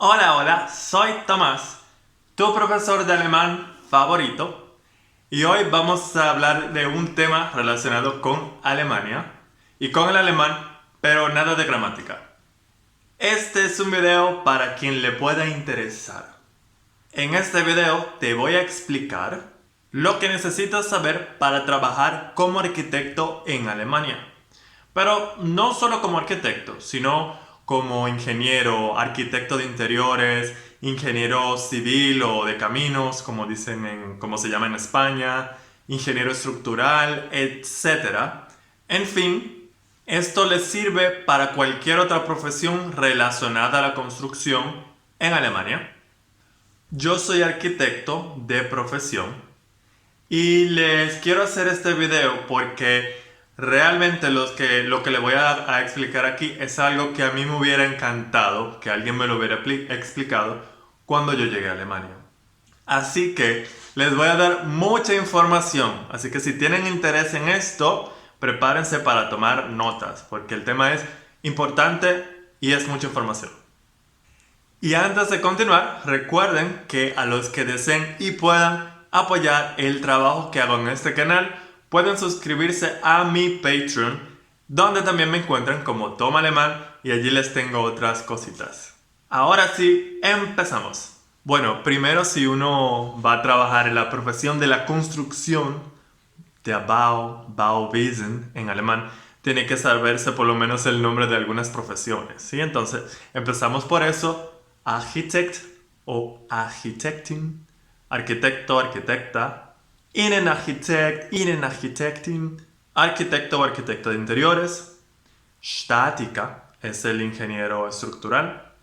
Hola, hola, soy Tomás, tu profesor de alemán favorito, y hoy vamos a hablar de un tema relacionado con Alemania y con el alemán, pero nada de gramática. Este es un video para quien le pueda interesar. En este video te voy a explicar lo que necesitas saber para trabajar como arquitecto en Alemania. Pero no solo como arquitecto, sino como ingeniero, arquitecto de interiores, ingeniero civil o de caminos, como se llama en España, ingeniero estructural, etcétera. En fin, esto les sirve para cualquier otra profesión relacionada a la construcción en Alemania. Yo soy arquitecto de profesión y les quiero hacer este video porque realmente lo que le voy a explicar aquí es algo que a mí me hubiera encantado que alguien me lo hubiera explicado cuando yo llegué a Alemania. Así que les voy a dar mucha información. Así que si tienen interés en esto, prepárense para tomar notas porque el tema es importante y es mucha información. Y antes de continuar, recuerden que a los que deseen y puedan apoyar el trabajo que hago en este canal, pueden suscribirse a mi Patreon, donde también me encuentran como Toma Alemán y allí les tengo otras cositas. Ahora sí, empezamos. Bueno, primero si uno va a trabajar en la profesión de la construcción, der Bauwesen en alemán, tiene que saberse por lo menos el nombre de algunas profesiones, ¿sí? Entonces, empezamos por eso. Architekt o Architektin, arquitecto, arquitecta, Innenarchitekt, Innenarchitektin, arquitecto o arquitecta de interiores, Statiker es el ingeniero estructural,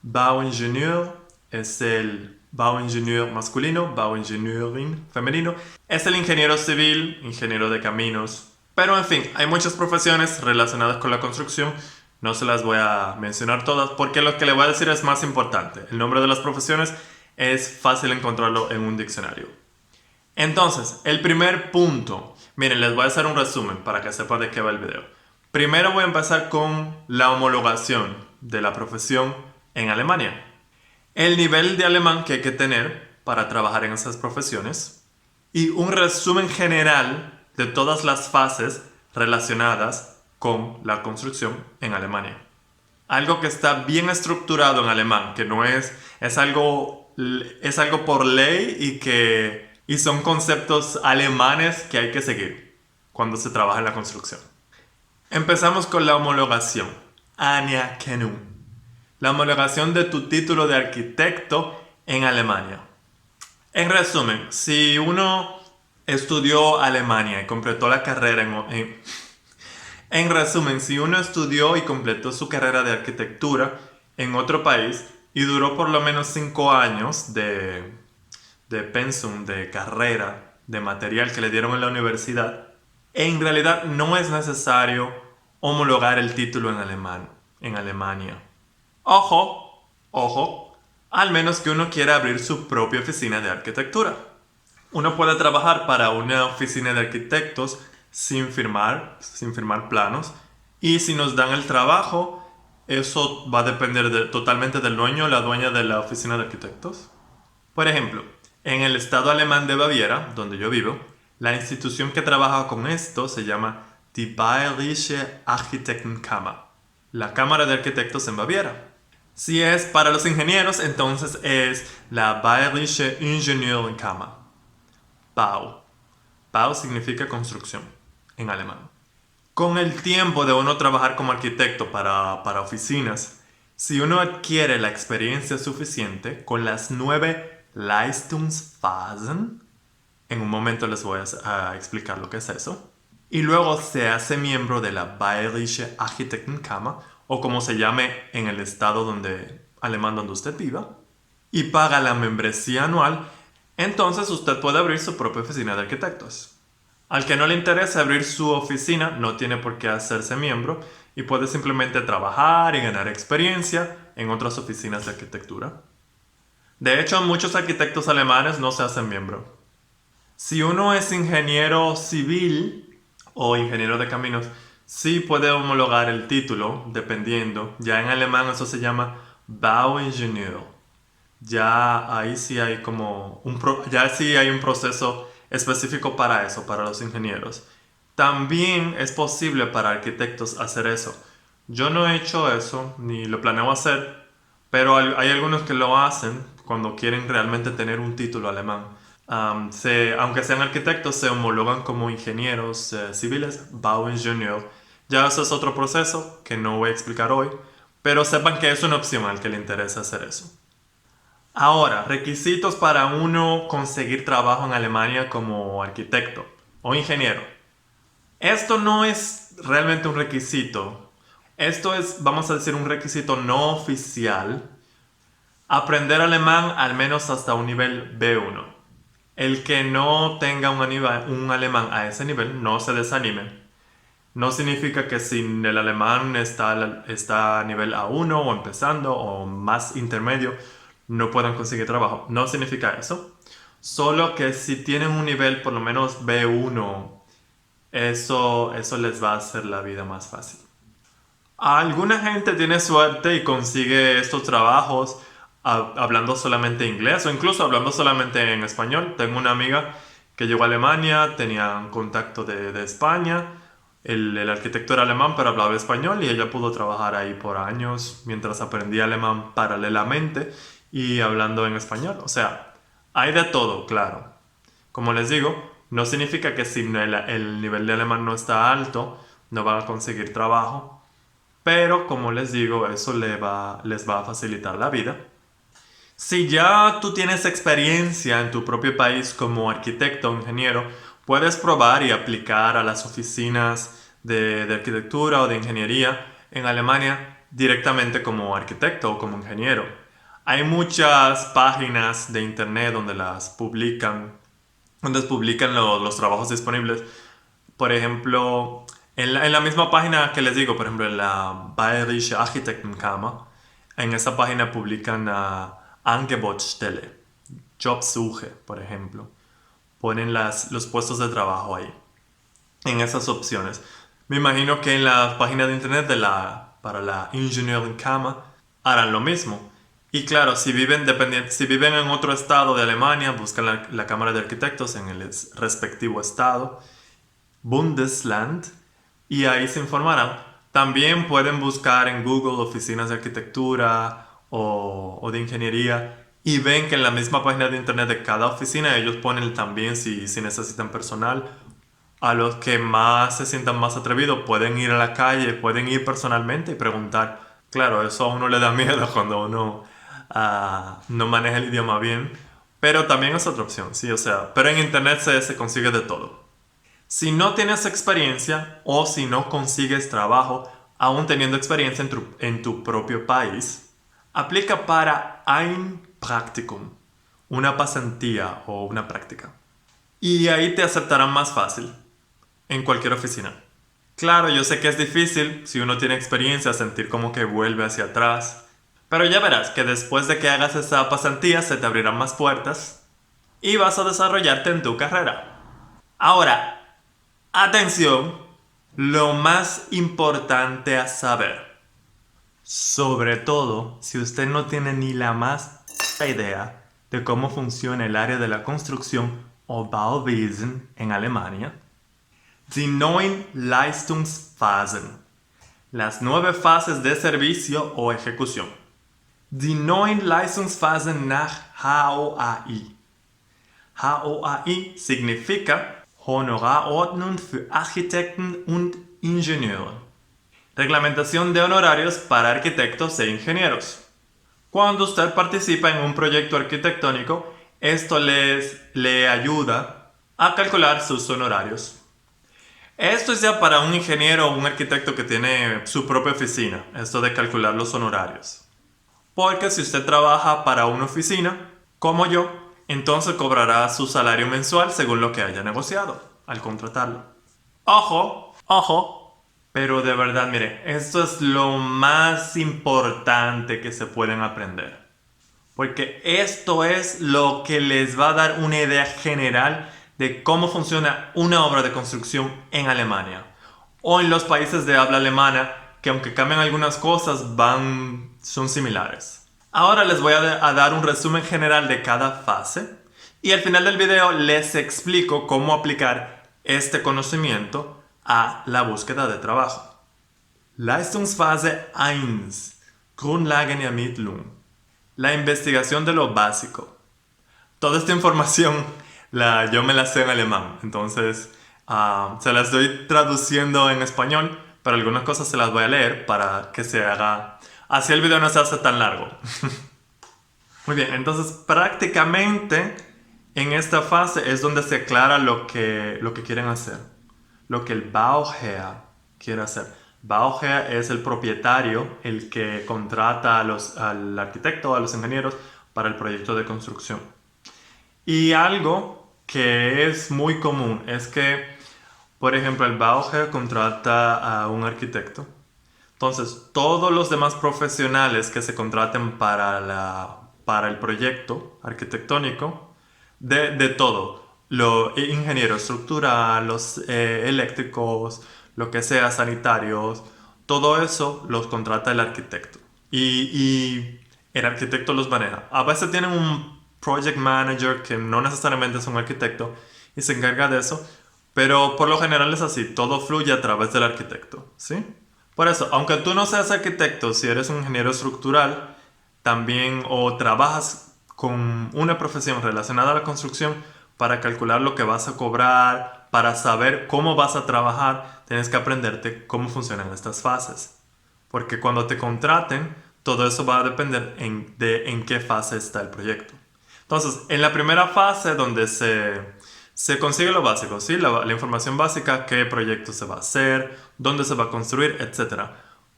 Bauingenieur es el Bauingenieur masculino, Bauingenieurin femenino, es el ingeniero civil, ingeniero de caminos. Pero en fin, hay muchas profesiones relacionadas con la construcción. No se las voy a mencionar todas porque lo que le voy a decir es más importante. El nombre de las profesiones es fácil encontrarlo en un diccionario. Entonces, el primer punto. Miren, les voy a hacer un resumen para que sepan de qué va el video. Primero voy a empezar con la homologación de la profesión en Alemania. El nivel de alemán que hay que tener para trabajar en esas profesiones y un resumen general de todas las fases relacionadas con la construcción en Alemania. Algo que está bien estructurado en alemán, que no es algo por ley y son conceptos alemanes que hay que seguir cuando se trabaja en la construcción. Empezamos con la homologación, Anerkennung. La homologación de tu título de arquitecto en Alemania. En resumen, si uno estudió Alemania y completó la carrera en resumen, si uno estudió y completó su carrera de arquitectura en otro país y duró por lo menos 5 años de pensum, de carrera, de material que le dieron en la universidad, en realidad no es necesario homologar el título en Alemania. Ojo, ojo, al menos que uno quiera abrir su propia oficina de arquitectura. Uno puede trabajar para una oficina de arquitectos sin firmar planos. Y si nos dan el trabajo, eso va a depender totalmente del dueño o la dueña de la oficina de arquitectos. Por ejemplo, en el estado alemán de Baviera, donde yo vivo, la institución que trabaja con esto se llama Die Bayerische Architektenkammer, la Cámara de Arquitectos en Baviera. Si es para los ingenieros, entonces es la Bayerische Ingenieurenkammer. Bau. Bau significa construcción en alemán. Con el tiempo de uno trabajar como arquitecto para oficinas, si uno adquiere la experiencia suficiente con las 9 Leistungsphasen, en un momento les voy a explicar lo que es eso, y luego se hace miembro de la Bayerische Architektenkammer, o como se llame en el estado alemán donde usted viva, y paga la membresía anual, entonces usted puede abrir su propia oficina de arquitectos. Al que no le interese abrir su oficina, no tiene por qué hacerse miembro y puede simplemente trabajar y ganar experiencia en otras oficinas de arquitectura. De hecho, muchos arquitectos alemanes no se hacen miembro. Si uno es ingeniero civil o ingeniero de caminos, sí puede homologar el título, dependiendo. Ya en alemán eso se llama Bauingenieur. Ya ahí sí hay como ya sí hay un proceso específico para eso, para los ingenieros. También es posible para arquitectos hacer eso. Yo no he hecho eso, ni lo planeo hacer, pero hay algunos que lo hacen cuando quieren realmente tener un título alemán. Aunque sean arquitectos, se homologan como ingenieros civiles, Bauingenieur. Ya eso es otro proceso que no voy a explicar hoy, pero sepan que es una opción al que le interesa hacer eso. Ahora, requisitos para uno conseguir trabajo en Alemania como arquitecto o ingeniero. Esto no es realmente un requisito. Esto es, vamos a decir, un requisito no oficial. Aprender alemán al menos hasta un nivel B1. El que no tenga un alemán a ese nivel, no se desanime. No significa que si el alemán está a nivel A1 o empezando o más intermedio, no puedan conseguir trabajo. No significa eso. Solo que si tienen un nivel por lo menos B1, eso les va a hacer la vida más fácil. Alguna gente tiene suerte y consigue estos trabajos hablando solamente inglés o incluso hablando solamente en español. Tengo una amiga que llegó a Alemania, tenía un contacto de España. El arquitecto era alemán pero hablaba español y ella pudo trabajar ahí por años mientras aprendía alemán paralelamente y hablando en español. O sea, hay de todo, claro. Como les digo, no significa que si el nivel de alemán no está alto, no van a conseguir trabajo. Pero como les digo, eso les va a facilitar la vida. Si ya tú tienes experiencia en tu propio país como arquitecto o ingeniero, puedes probar y aplicar a las oficinas de arquitectura o de ingeniería en Alemania directamente como arquitecto o como ingeniero. Hay muchas páginas de internet donde publican los trabajos disponibles. Por ejemplo, en la misma página que les digo, por ejemplo, en la Bayerische Architektenkammer, en esa página publican Angebotsstelle, Jobsuche, por ejemplo. Ponen los puestos de trabajo ahí, en esas opciones. Me imagino que en la página de internet para la Ingenieurenkammer harán lo mismo. Y claro, si viven en otro estado de Alemania, buscan la Cámara de Arquitectos en el respectivo estado, Bundesland, y ahí se informarán. También pueden buscar en Google oficinas de arquitectura o de ingeniería y ven que en la misma página de internet de cada oficina ellos ponen también si necesitan personal. A los que más se sientan más atrevidos pueden ir a la calle, pueden ir personalmente y preguntar. Claro, eso a uno le da miedo cuando uno no maneja el idioma bien, pero también es otra opción, sí, o sea, pero en internet se consigue de todo. Si no tienes experiencia o si no consigues trabajo, aún teniendo experiencia en tu propio país, aplica para ein Praktikum, una pasantía o una práctica. Y ahí te aceptarán más fácil, en cualquier oficina. Claro, yo sé que es difícil, si uno tiene experiencia, sentir como que vuelve hacia atrás. Pero ya verás que después de que hagas esa pasantía se te abrirán más puertas y vas a desarrollarte en tu carrera. Ahora, atención, lo más importante a saber. Sobre todo si usted no tiene ni la más idea de cómo funciona el área de la construcción o Bauwesen en Alemania. Die neuen Leistungsphasen. Las 9 fases de servicio o ejecución. Die neuen Leistungsphasen nach HOAI. HOAI significa Honorarordnung für Architekten und Ingenieure. Reglamentación de honorarios para arquitectos e ingenieros. Cuando usted participa en un proyecto arquitectónico, esto le ayuda a calcular sus honorarios. Esto es ya para un ingeniero o un arquitecto que tiene su propia oficina, esto de calcular los honorarios. Porque si usted trabaja para una oficina, como yo, entonces cobrará su salario mensual según lo que haya negociado al contratarlo. Ojo, ojo, pero de verdad, mire, esto es lo más importante que se pueden aprender. Porque esto es lo que les va a dar una idea general de cómo funciona una obra de construcción en Alemania o en los países de habla alemana que aunque cambien algunas cosas son similares. Ahora les voy a dar un resumen general de cada fase y al final del video les explico cómo aplicar este conocimiento a la búsqueda de trabajo. Leistungsphase 1. Grundlagenermittlung. La investigación de lo básico. Toda esta información yo me la sé en alemán, entonces se la estoy traduciendo en español, pero algunas cosas se las voy a leer para que se haga... Así el video no se hace tan largo. Muy bien, entonces prácticamente en esta fase es donde se aclara lo que quieren hacer, lo que el Bauherr quiere hacer. Bauherr es el propietario, el que contrata al arquitecto, a los ingenieros para el proyecto de construcción. Y algo que es muy común es que, por ejemplo, el Bauherr contrata a un arquitecto. Entonces, todos los demás profesionales que se contraten para el proyecto arquitectónico, de todo, los ingenieros estructural, los eléctricos, lo que sea, sanitarios, todo eso los contrata el arquitecto. Y el arquitecto los maneja. A veces tienen un project manager que no necesariamente es un arquitecto y se encarga de eso, pero por lo general es así, todo fluye a través del arquitecto, ¿sí? Por eso, aunque tú no seas arquitecto, si eres un ingeniero estructural, también o trabajas con una profesión relacionada a la construcción para calcular lo que vas a cobrar, para saber cómo vas a trabajar, tienes que aprenderte cómo funcionan estas fases. Porque cuando te contraten, todo eso va a depender de en qué fase está el proyecto. Entonces, en la primera fase donde se consigue lo básico, ¿sí? La información básica, qué proyecto se va a hacer, dónde se va a construir, etc.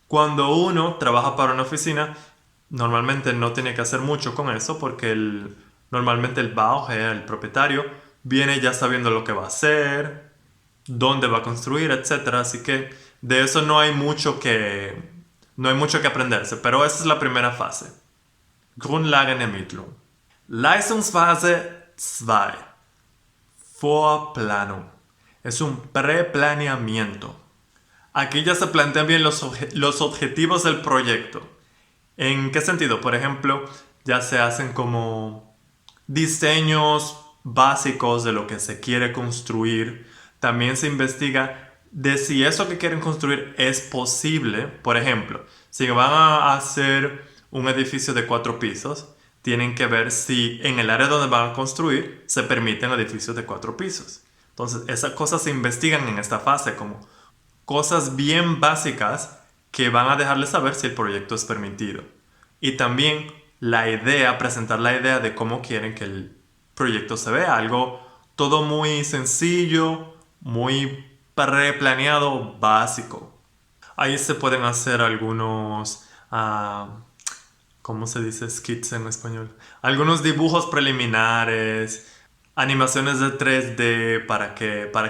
Cuando uno trabaja para una oficina, normalmente no tiene que hacer mucho con eso porque normalmente el Bauherr, el propietario, viene ya sabiendo lo que va a hacer, dónde va a construir, etc. Así que de eso no hay mucho que aprenderse, pero esa es la primera fase. Grundlagenermittlung. Leistungsphase 2. Vorplanung. Es un preplaneamiento. Aquí ya se plantean bien los objetivos del proyecto. ¿En qué sentido? Por ejemplo, ya se hacen como diseños básicos de lo que se quiere construir. También se investiga de si eso que quieren construir es posible. Por ejemplo, si van a hacer un edificio de 4 pisos, tienen que ver si en el área donde van a construir se permiten edificios de 4 pisos. Entonces, esas cosas se investigan en esta fase como cosas bien básicas que van a dejarles saber si el proyecto es permitido. Y también presentar la idea de cómo quieren que el proyecto se vea. Algo todo muy sencillo, muy preplaneado, básico. Ahí se pueden hacer algunos, ¿cómo se dice skits en español? Algunos dibujos preliminares, animaciones de 3D para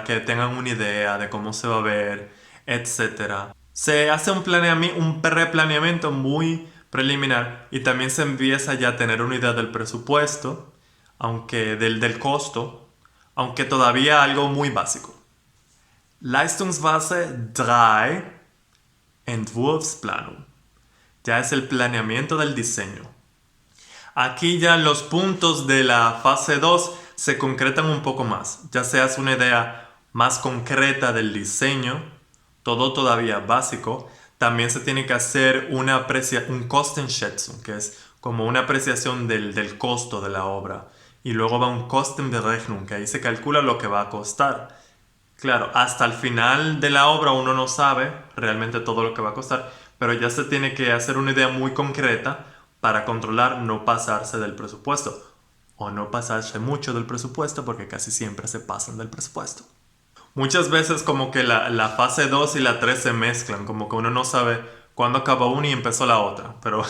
que tengan una idea de cómo se va a ver, etc. Se hace un preplaneamiento muy preliminar y también se empieza ya a tener una idea del presupuesto, aunque del costo, aunque todavía algo muy básico. Leistungsphase 3. Entwurfsplanung. Ya es el planeamiento del diseño. Aquí ya los puntos de la fase 2 se concretan un poco más. Ya se hace una idea más concreta del diseño, todo todavía básico. También se tiene que hacer un Kostenschätzung, que es como una apreciación del costo de la obra. Y luego va un Kostenberechnung, que ahí se calcula lo que va a costar. Claro, hasta el final de la obra uno no sabe realmente todo lo que va a costar, pero ya se tiene que hacer una idea muy concreta para controlar no pasarse del presupuesto. O no pasarse mucho del presupuesto porque casi siempre se pasan del presupuesto. Muchas veces como que la fase 2 y la 3 se mezclan, como que uno no sabe cuándo acabó una y empezó la otra, pero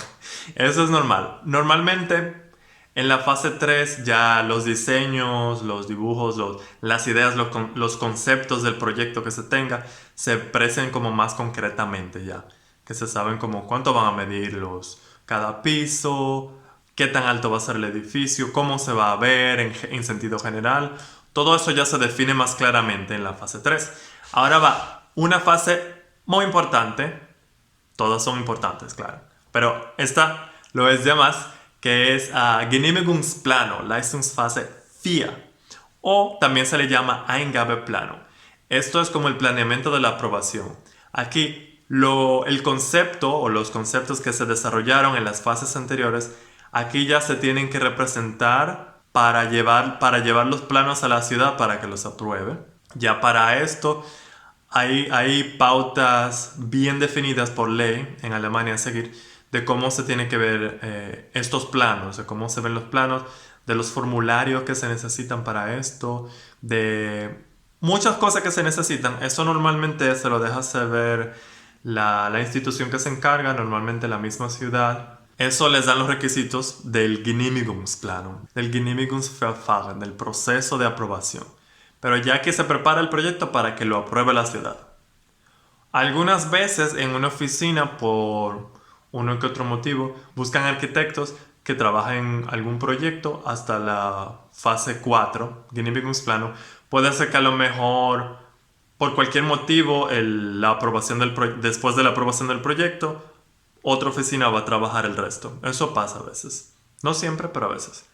eso es normal. Normalmente en la fase 3 ya los diseños, los dibujos, las ideas, los conceptos del proyecto que se tenga se presenten como más concretamente ya. Que se saben como cuánto van a medir cada piso, qué tan alto va a ser el edificio, cómo se va a ver en sentido general. Todo eso ya se define más claramente en la fase 3. Ahora va una fase muy importante. Todas son importantes, claro. Pero esta lo es ya más, que es Genehmigungsplanung, Leistungsphase 4, o también se le llama Eingabeplanung. Esto es como el planeamiento de la aprobación. Aquí el concepto o los conceptos que se desarrollaron en las fases anteriores, aquí ya se tienen que representar para llevar los planos a la ciudad para que los apruebe. Ya para esto hay pautas bien definidas por ley en Alemania a seguir de cómo se tienen que ver estos planos, de cómo se ven los planos, de los formularios que se necesitan para esto, de muchas cosas que se necesitan. Eso normalmente se lo deja saber la institución que se encarga, normalmente la misma ciudad. Eso les dan los requisitos del Genehmigungsplanung, del Genehmigungsverfahren, del proceso de aprobación. Pero ya que se prepara el proyecto para que lo apruebe la ciudad. Algunas veces en una oficina, por uno que otro motivo, buscan arquitectos que trabajen en algún proyecto hasta la fase 4, Genehmigungsplanung. Puede ser que a lo mejor, por cualquier motivo, después de la aprobación del proyecto, otra oficina va a trabajar el resto. Eso pasa a veces. No siempre, pero a veces.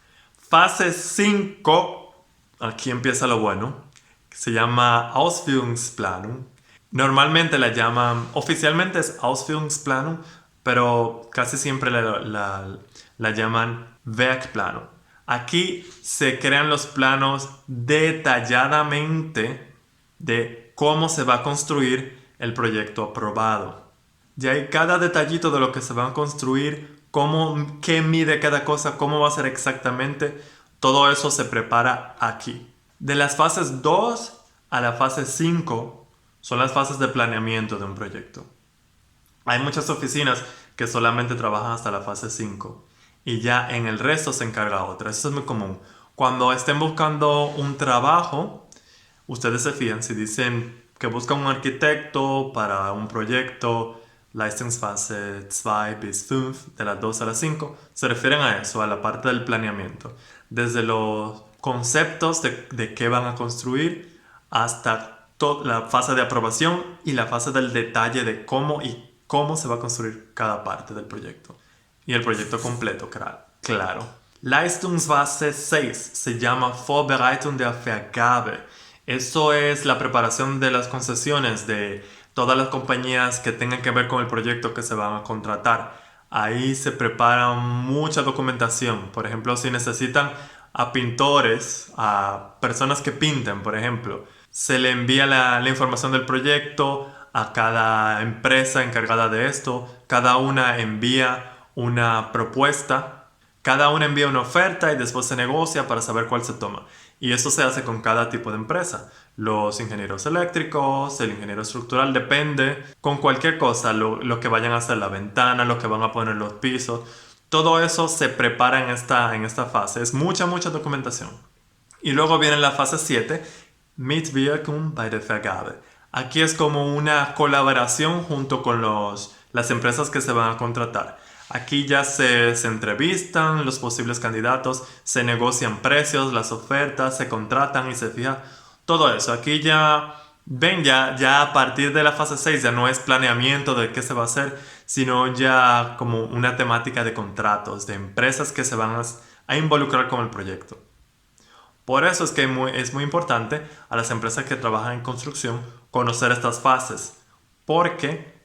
Fase 5, aquí empieza lo bueno, que se llama Ausführungsplanung. Normalmente la llaman, oficialmente es Ausführungsplanung, pero casi siempre la llaman Werkplanung. Aquí se crean los planos detalladamente de cómo se va a construir el proyecto aprobado. Ya hay cada detallito de lo que se va a construir, qué mide cada cosa, cómo va a ser exactamente. Todo eso se prepara aquí. De las fases 2 a la fase 5 son las fases de planeamiento de un proyecto. Hay muchas oficinas que solamente trabajan hasta la fase 5 y ya en el resto se encarga otra. Eso es muy común. Cuando estén buscando un trabajo, ustedes se fijan si dicen que buscan un arquitecto para un proyecto Leistungsphase 2 bis 5, de las 2 a las 5, se refieren a eso, a la parte del planeamiento. Desde los conceptos de qué van a construir hasta la fase de aprobación y la fase del detalle de cómo se va a construir cada parte del proyecto. Y el proyecto completo, claro. Leistungsphase 6 se llama Vorbereitung der Vergabe. Eso es la preparación de las concesiones de todas las compañías que tengan que ver con el proyecto que se van a contratar. Ahí se prepara mucha documentación. Por ejemplo, si necesitan a pintores, a personas que pinten, por ejemplo, se le envía la información del proyecto a cada empresa encargada de esto. Cada una envía una propuesta, cada una envía una oferta y después se negocia para saber cuál se toma. Y eso se hace con cada tipo de empresa. Los ingenieros eléctricos, el ingeniero estructural, depende. Con cualquier cosa, lo que vayan a hacer, la ventana, lo que van a poner los pisos. Todo eso se prepara en esta fase. Es mucha documentación. Y luego viene la fase 7, Mitwirkung bei der Vergabe. Aquí es como una colaboración junto con las empresas que se van a contratar. Aquí ya se entrevistan los posibles candidatos, se negocian precios, las ofertas, se contratan y se fija todo eso. Aquí ya a partir de la fase 6 ya no es planeamiento de qué se va a hacer, sino ya como una temática de contratos, de empresas que se van a involucrar con el proyecto. Por eso es que es muy importante a las empresas que trabajan en construcción conocer estas fases, porque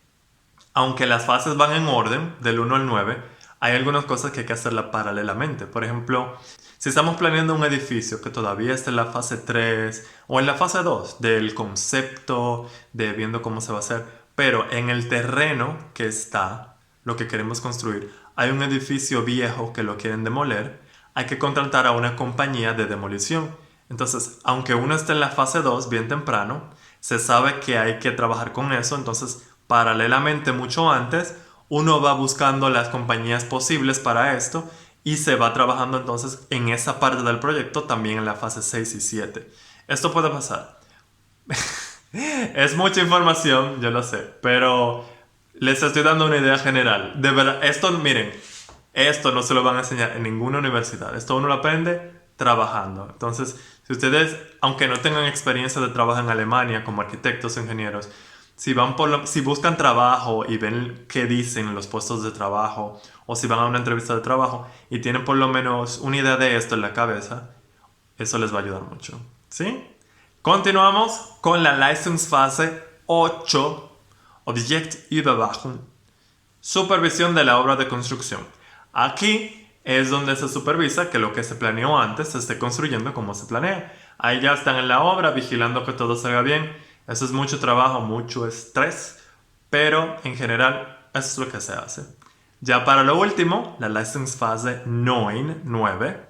aunque las fases van en orden, del 1 al 9, hay algunas cosas que hay que hacerlas paralelamente. Por ejemplo, si estamos planeando un edificio que todavía está en la fase 3 o en la fase 2 del concepto, de viendo cómo se va a hacer, pero en el terreno que está, lo que queremos construir, hay un edificio viejo que lo quieren demoler, hay que contratar a una compañía de demolición. Entonces, aunque uno esté en la fase 2 bien temprano, se sabe que hay que trabajar con eso, entonces paralelamente mucho antes, uno va buscando las compañías posibles para esto y se va trabajando entonces en esa parte del proyecto también en la fase 6 y 7. Esto puede pasar. Es mucha información, yo lo sé, pero les estoy dando una idea general. De verdad, miren, esto no se lo van a enseñar en ninguna universidad. Esto uno lo aprende trabajando. Entonces, si ustedes, aunque no tengan experiencia de trabajo en Alemania como arquitectos o ingenieros, si buscan trabajo y ven qué dicen los puestos de trabajo o si van a una entrevista de trabajo y tienen por lo menos una idea de esto en la cabeza, eso les va a ayudar mucho. ¿Sí? Continuamos con la Leistungsphase 8, Objektüberwachung, supervisión de la obra de construcción. Aquí es donde se supervisa que lo que se planeó antes se esté construyendo como se planea. Ahí ya están en la obra vigilando que todo salga bien. Eso es mucho trabajo, mucho estrés, pero en general eso es lo que se hace. Ya para lo último, la Leistungsphase 9,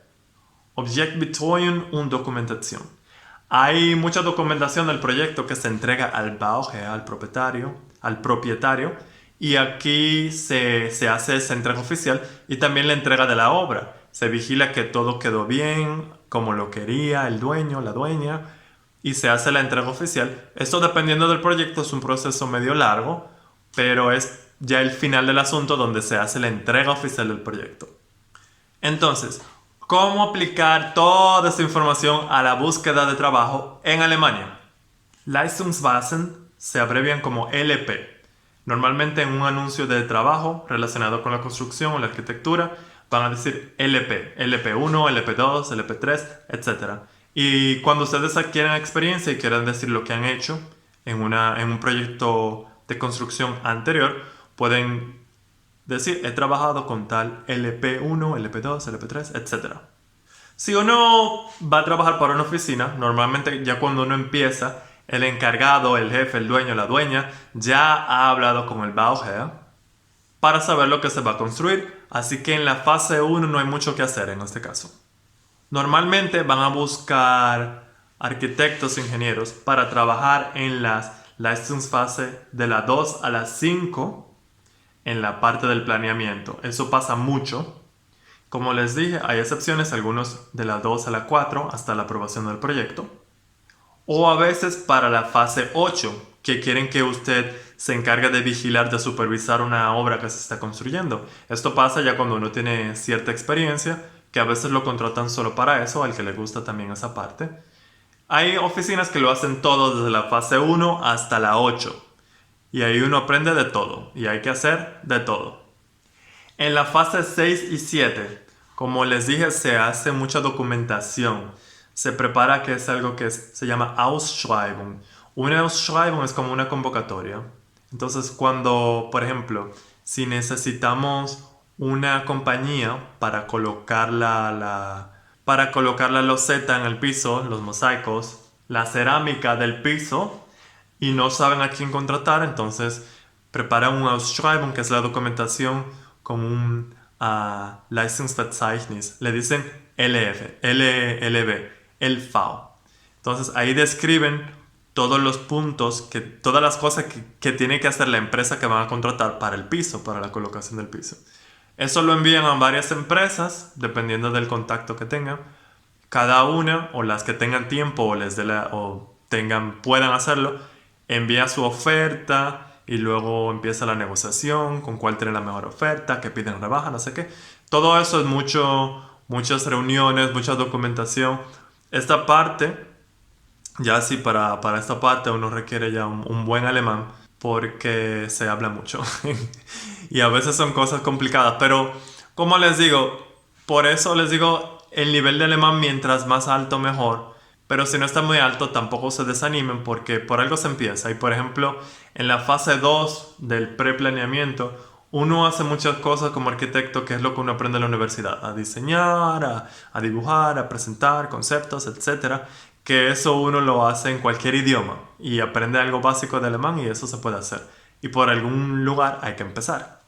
Objektbetreuung und Dokumentation. Hay mucha documentación del proyecto que se entrega al Bauherr, al propietario, y aquí se hace esa entrega oficial y también la entrega de la obra. Se vigila que todo quedó bien, como lo quería el dueño, la dueña, y se hace la entrega oficial. Esto, dependiendo del proyecto, es un proceso medio largo, pero es ya el final del asunto donde se hace la entrega oficial del proyecto. Entonces, ¿cómo aplicar toda esta información a la búsqueda de trabajo en Alemania? Leistungsvasen se abrevian como LP. Normalmente en un anuncio de trabajo relacionado con la construcción o la arquitectura van a decir LP, LP1, LP2, LP3, etc. Y cuando ustedes adquieren experiencia y quieran decir lo que han hecho en un proyecto de construcción anterior, pueden decir, he trabajado con tal LP1, LP2, LP3, etc. Si uno va a trabajar para una oficina, normalmente ya cuando uno empieza, el encargado, el jefe, el dueño, la dueña, ya ha hablado con el Bauherr para saber lo que se va a construir. Así que en la fase 1 no hay mucho que hacer en este caso. Normalmente van a buscar arquitectos, ingenieros, para trabajar en las Leistungsphase de la 2 a la 5 en la parte del planeamiento. Eso pasa mucho. Como les dije, hay excepciones, algunos de la 2 a la 4 hasta la aprobación del proyecto. O a veces para la fase 8, que quieren que usted se encargue de vigilar, de supervisar una obra que se está construyendo. Esto pasa ya cuando uno tiene cierta experiencia, que a veces lo contratan solo para eso, al que le gusta también esa parte. Hay oficinas que lo hacen todo desde la fase 1 hasta la 8. Y ahí uno aprende de todo, y hay que hacer de todo. En la fase 6 y 7, como les dije, se hace mucha documentación. Se prepara, que es algo que se llama Ausschreibung. Una Ausschreibung es como una convocatoria. Entonces, cuando, por ejemplo, si necesitamos una compañía para colocar para colocar la loseta en el piso, los mosaicos, la cerámica del piso, y no saben a quién contratar, entonces preparan un Ausschreibung, que es la documentación, como un Leistungsverzeichnis. Le dicen LF, LLB, el FAO. Entonces ahí describen todos los puntos, todas las cosas que tiene que hacer la empresa que van a contratar para el piso, para la colocación del piso. Eso lo envían a varias empresas, dependiendo del contacto que tengan. Cada una, o las que tengan tiempo puedan hacerlo, envía su oferta y luego empieza la negociación con cuál tiene la mejor oferta, que piden rebaja, no sé qué. Todo eso es muchas reuniones, mucha documentación. Esta parte, ya sí, para esta parte uno requiere ya un buen alemán, porque se habla mucho. Y a veces son cosas complicadas, pero como les digo, por eso les digo, el nivel de alemán mientras más alto mejor. Pero si no está muy alto, tampoco se desanimen, porque por algo se empieza. Y por ejemplo, en la fase 2 del preplaneamiento, uno hace muchas cosas como arquitecto, que es lo que uno aprende en la universidad. A diseñar, a dibujar, a presentar conceptos, etcétera. Que eso uno lo hace en cualquier idioma. Y aprende algo básico de alemán y eso se puede hacer. Y por algún lugar hay que empezar.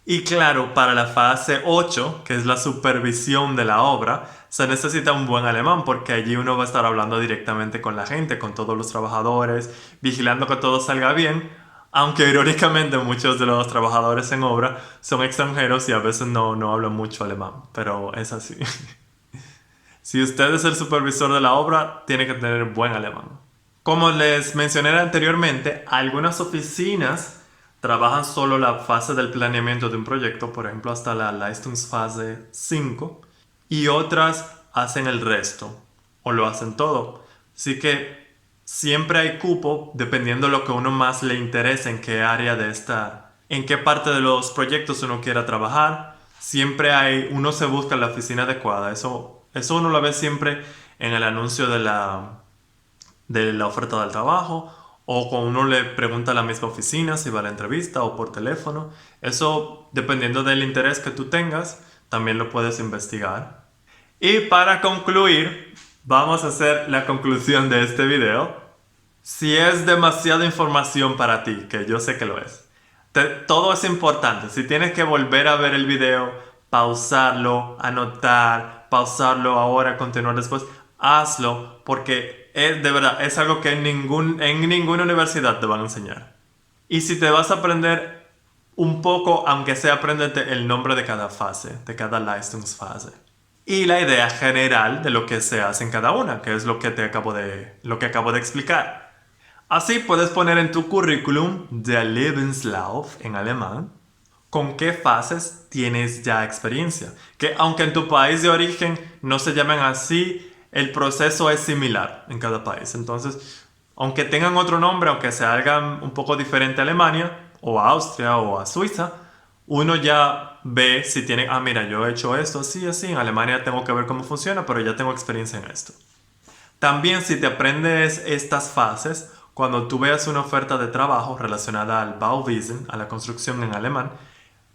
Y claro, para la fase 8, que es la supervisión de la obra, se necesita un buen alemán, porque allí uno va a estar hablando directamente con la gente, con todos los trabajadores, vigilando que todo salga bien, aunque irónicamente muchos de los trabajadores en obra son extranjeros y a veces no hablan mucho alemán, pero es así. Si usted es el supervisor de la obra, tiene que tener buen alemán. Como les mencioné anteriormente, algunas oficinas trabajan solo la fase del planeamiento de un proyecto, por ejemplo hasta la Leistungsphase 5, y otras hacen el resto, o lo hacen todo. Así que siempre hay cupo, dependiendo de lo que a uno más le interese, en qué área de esta en qué parte de los proyectos uno quiera trabajar. Uno se busca la oficina adecuada. Eso uno lo ve siempre en el anuncio de la oferta del trabajo, o cuando uno le pregunta a la misma oficina si va a la entrevista o por teléfono. Eso, dependiendo del interés que tú tengas, también lo puedes investigar. Y para concluir, vamos a hacer la conclusión de este video. Si es demasiada información para ti, que yo sé que lo es, todo es importante. Si tienes que volver a ver el video, pausarlo, anotar, pausarlo ahora, continuar después, hazlo, porque de verdad es algo que en ninguna universidad te van a enseñar. Y si te vas a aprender un poco, aunque sea, apréndete el nombre de cada fase, de cada Leistungsphase. Y la idea general de lo que se hace en cada una, que es lo que acabo de explicar. Así puedes poner en tu currículum der Lebenslauf en alemán con qué fases tienes ya experiencia. Que aunque en tu país de origen no se llamen así, el proceso es similar en cada país. Entonces, aunque tengan otro nombre, aunque se hagan un poco diferente a Alemania, o a Austria, o a Suiza, uno ya ve si tiene, mira, yo he hecho esto así, así, en Alemania tengo que ver cómo funciona, pero ya tengo experiencia en esto. También si te aprendes estas fases, cuando tú veas una oferta de trabajo relacionada al Bauwesen, a la construcción en alemán,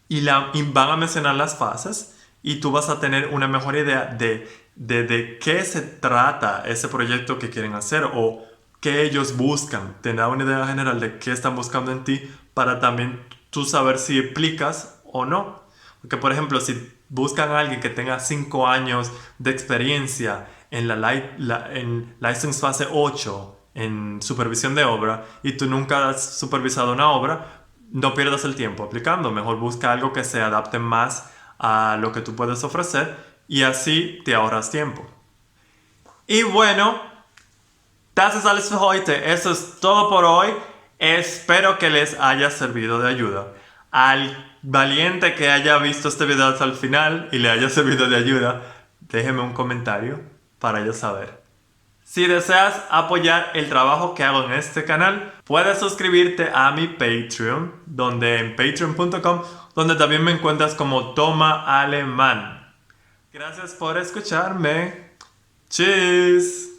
y van a mencionar las fases, y tú vas a tener una mejor idea de qué se trata ese proyecto que quieren hacer o qué ellos buscan. Te da una idea general de qué están buscando en ti para también tú saber si aplicas o no. Porque, por ejemplo, si buscan a alguien que tenga 5 años de experiencia en Leistungsphase 8, en supervisión de obra, y tú nunca has supervisado una obra, no pierdas el tiempo aplicando. Mejor busca algo que se adapte más a lo que tú puedes ofrecer y así te ahorras tiempo. Y bueno, das ist alles für heute. Eso es todo por hoy. Espero que les haya servido de ayuda. Al valiente que haya visto este video hasta el final y le haya servido de ayuda, déjeme un comentario para yo saber. Si deseas apoyar el trabajo que hago en este canal, puedes suscribirte a mi Patreon, en patreon.com, donde también me encuentras como Toma Alemán. Gracias por escucharme. Tschüss.